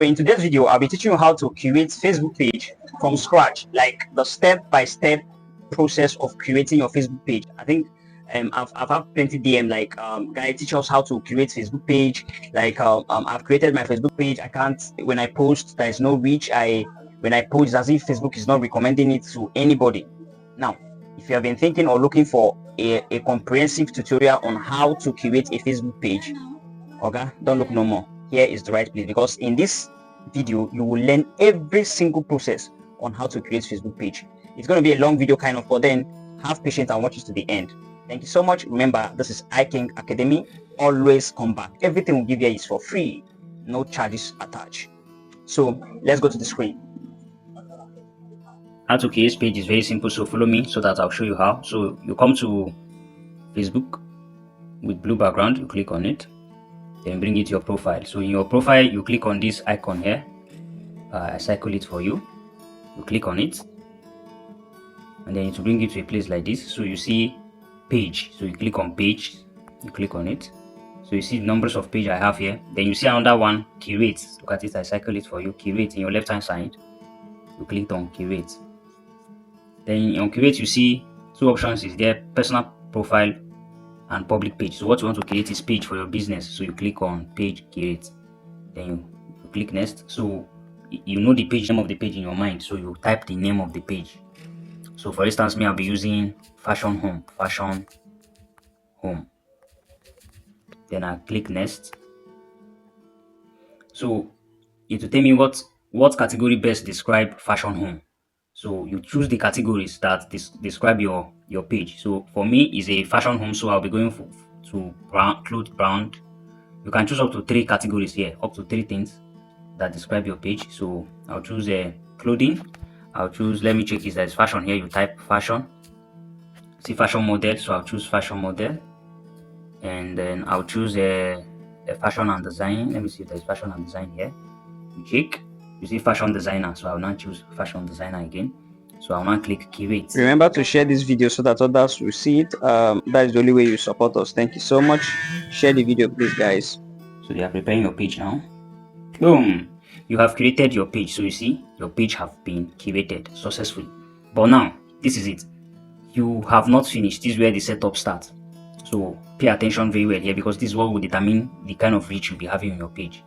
In today's video, I'll be teaching you how to create Facebook page from scratch, like the step-by-step process of creating your Facebook page. I think I've had plenty DM like guys, teach us how to create Facebook page. Like I've created my Facebook page. I can't, when I post, there is no reach. When I post, it's as if Facebook is not recommending it to anybody. Now, if you have been thinking or looking for a comprehensive tutorial on how to create a Facebook page, okay, don't look no more. Here is the right place, because in this video you will learn every single process on how to create Facebook page. It's going to be a long video kind of, but then have patience and watch it to the end. Thank you so much. Remember, this is iKing Academy. Always come back. Everything we give here is for free, no charges attached. So let's go to the screen. How to create page is very simple, so follow me so that I'll show you how. So you come to Facebook with blue background, you click on it, then bring it to your profile. So in your profile, you click on this icon here. I cycle it for you. You click on it, and then it will bring you to a place like this. So you see page, so you click on page, you click on it. So you see the numbers of page I have here. Then you see another one, curate. Look at it, I cycle it for you. Curate in your left hand side, you click on curate. Then on curate, you see two options is there: personal profile and public page. So what you want to create is page for your business. So you click on page create, then you click next. So you know the page name of the page in your mind, so you type the name of the page. So for instance, me, I'll be using fashion home. Then I click next. So it will tell me what category best describe fashion home. So you choose the categories that describe your page. So for me, is a fashion home, so I'll be going to clothes brand. You can choose up to 3 categories here, up to 3 things that describe your page. So I'll choose clothing. I'll choose, let me check if there's fashion here. You type fashion, see fashion model, so I'll choose fashion model, and then I'll choose a fashion and design. Let me see if there's fashion and design here. You check, you see fashion designer, so I'll now choose fashion designer again. So I'll now click curate. Remember to share this video so that others will see it. That is the only way you support us. Thank you so much. Share the video, please, guys. So they are preparing your page now. Boom, you have created your page. So you see your page have been curated successfully. But now this is it, you have not finished. This is where the setup starts. So pay attention very well here, because this is what will determine the kind of reach you'll be having on your page,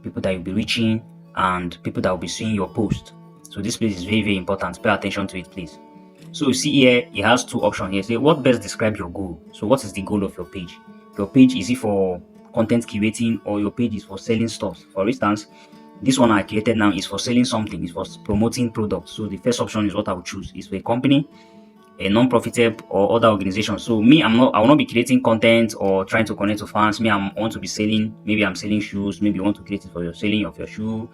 people that you'll be reaching, and people that will be seeing your post. So this place is very, very important. Pay attention to it, please. So you see here, it has 2 options here. Say what best describe your goal. So what is the goal of your page? Your page, is it for content curating, or your page is for selling stuff? For instance, this one I created now is for selling something, it's for promoting products. So the first option is what I will choose. Is for a company, a non-profit or other organization. So me, I will not be creating content or trying to connect to fans. Me, I want to be selling. Maybe I'm selling shoes. Maybe you want to create it for your selling of your shoe.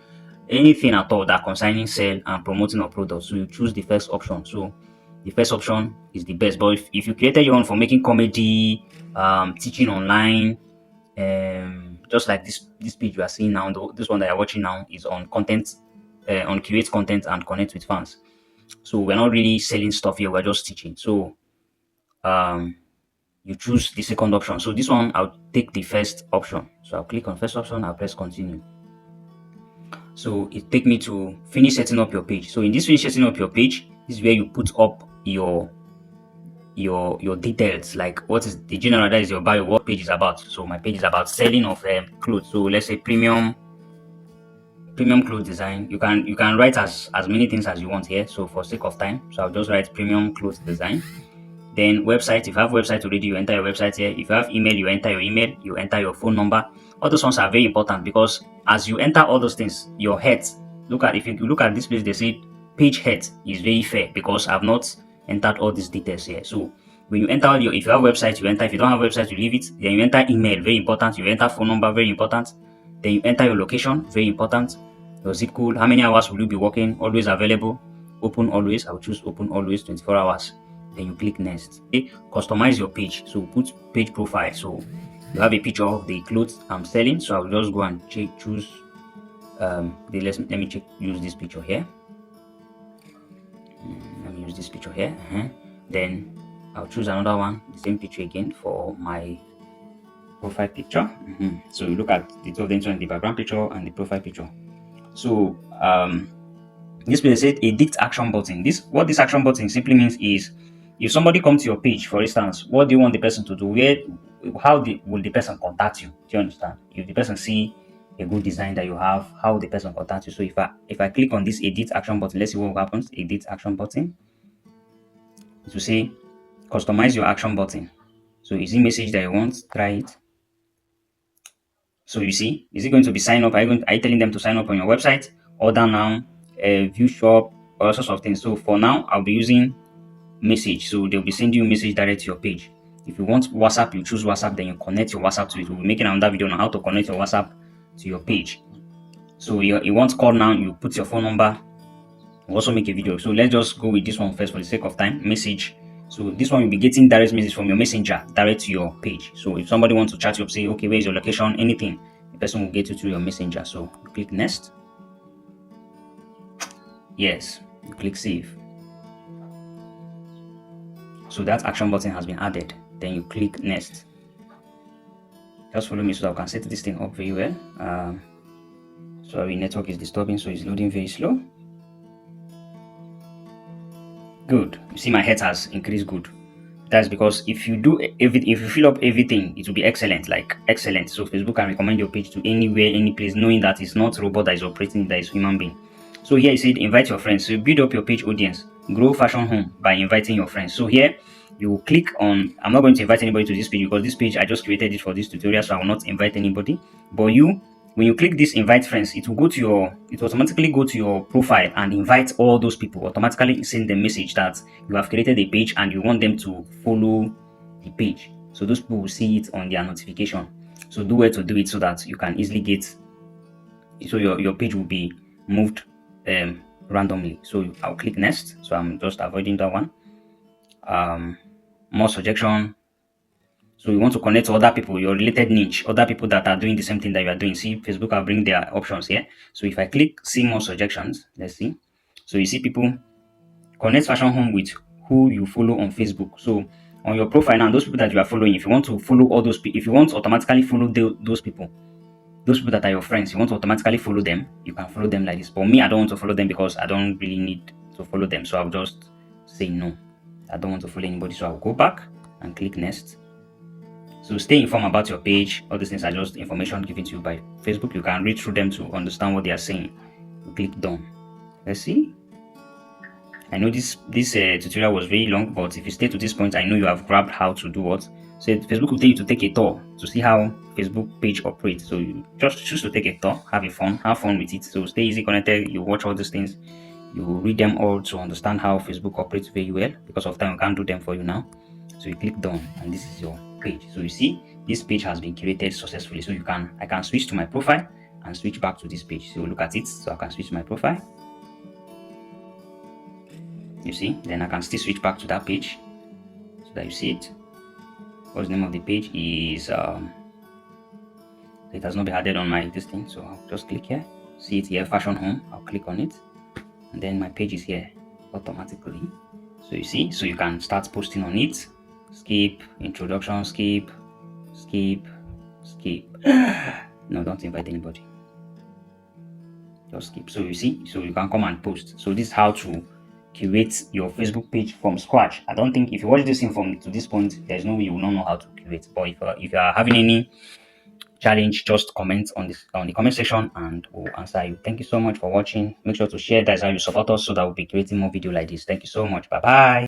Anything at all that concerning sell and promoting a product. So you choose the first option. So the first option is the best. But if you created your own for making comedy, teaching online, just like this page you are seeing now, this one that you're watching now is on content, on create content and connect with fans. So we're not really selling stuff here, we're just teaching. So you choose the second option. So this one, I'll take the first option. So I'll click on first option, I'll press continue. So it take me to finish setting up your page. So in this finish setting up your page, this is where you put up your details, like what is the general, that is your bio, what page is about. So my page is about selling of clothes. So let's say premium clothes design. You can write as many things as you want here. So for sake of time, so I'll just write premium clothes design. Then website, if you have website already, you enter your website here. If you have email, you enter your email, you enter your phone number. All those ones are very important, because as you enter all those things, your head, if you look at this place, they say page head is very fair, because I've not entered all these details here. So when you enter if you have website, you enter. If you don't have website, you leave it. Then you enter email, very important. You enter phone number, very important. Then you enter your location, very important. Your zip code, how many hours will you be working, always available, open always. I'll choose open always, 24 hours. Then you click next. Okay, customize your page. So put page profile. So you have a picture of the clothes I'm selling. So I'll just go and choose let me use this picture here. Let me use this picture here. Then I'll choose another one, the same picture again for my profile picture. So you look at the two of them, the background picture and the profile picture. So this place said edit action button. What this action button simply means is, if somebody comes to your page, for instance, what do you want the person to do? Will the person contact you? Do you understand? If the person see a good design that you have, how will the person contact you? So if I click on this edit action button, let's see what happens. Edit action button. It will say customize your action button. So is it message that you want? Try it. So you see, is it going to be sign up? Are you telling them to sign up on your website, order now, view shop, all sorts of things? So for now, I'll be using message. So they'll be sending you message direct to your page. If you want WhatsApp, you choose WhatsApp, then you connect your WhatsApp to it. We'll be making another video on how to connect your WhatsApp to your page. So you want call now, you put your phone number. We'll also make a video. So let's just go with this one first for the sake of time. Message. So this one, you'll be getting direct message from your messenger direct to your page. So if somebody wants to chat you up, say, okay, where is your location, anything, the person will get you to your messenger. So you click next. Yes, you click save. So that action button has been added. Then you click next. Just follow me so that I can set this thing up very well. Sorry, network is disturbing, so it's loading very slow. Good. You see my head has increased. Good. That's because if you do everything, if you fill up everything, it will be excellent, like excellent. So Facebook can recommend your page to anywhere, any place, knowing that it's not robot that is operating, that is human being. So here it said invite your friends. So you build up your page audience, grow Fashion Home by inviting your friends. So here you click on, I'm not going to invite anybody to this page because this page I just created it for this tutorial, so I will not invite anybody. But when you click this invite friends, it will automatically go to your profile and invite all those people, automatically send the message that you have created a page and you want them to follow the page. So those people will see it on their notification. So do well to do it so that you can easily get, so your page will be moved randomly. So I'll click next. So I'm just avoiding that one. More suggestion. So you want to connect to other people, your related niche, other people that are doing the same thing that you are doing. See, Facebook will bring their options here. So if I click see more suggestions, let's see. So you see people connect Fashion Home with who you follow on Facebook. So on your profile now, those people that you are following, if you want to follow all those people, if you want to automatically follow those people that are your friends, you want to automatically follow them, you can follow them like this. But me, I don't want to follow them because I don't really need to follow them. So I'll just say no. I don't want to follow anybody. So I'll go back and click next. So stay informed about your page. All these things are just information given to you by Facebook. You can read through them to understand what they are saying. You click done. Let's see. I know this tutorial was very long, but if you stay to this point, I know you have grabbed how to do what. So Facebook will tell you to take a tour to see how Facebook page operates. So you just choose to take a tour, have fun with it. So stay easy connected. You watch all these things. You read them all to understand how Facebook operates very well. Because of time, I can't do them for you now. So you click done, and this is your page. So you see this page has been created successfully. So I can switch to my profile and switch back to this page. So look at it. So I can switch to my profile. You see, then I can still switch back to that page so that you see it. What's the name of the page is it has not been added on my this thing. So I'll just click here, see it here, Fashion Home. I'll click on it, and then my page is here automatically. So you see, so you can start posting on it. Skip, introduction, skip. No, don't invite anybody. Just skip. So you see, so you can come and post. So this is how to curate your Facebook page from scratch. I don't think if you watch this thing from to this point, there's no way you will not know how to curate. But if you are having any challenge, just comment on the comment section and we'll answer you. Thank you so much for watching. Make sure to share. That's how you support us so that we'll be creating more video like this. Thank you so much. Bye bye.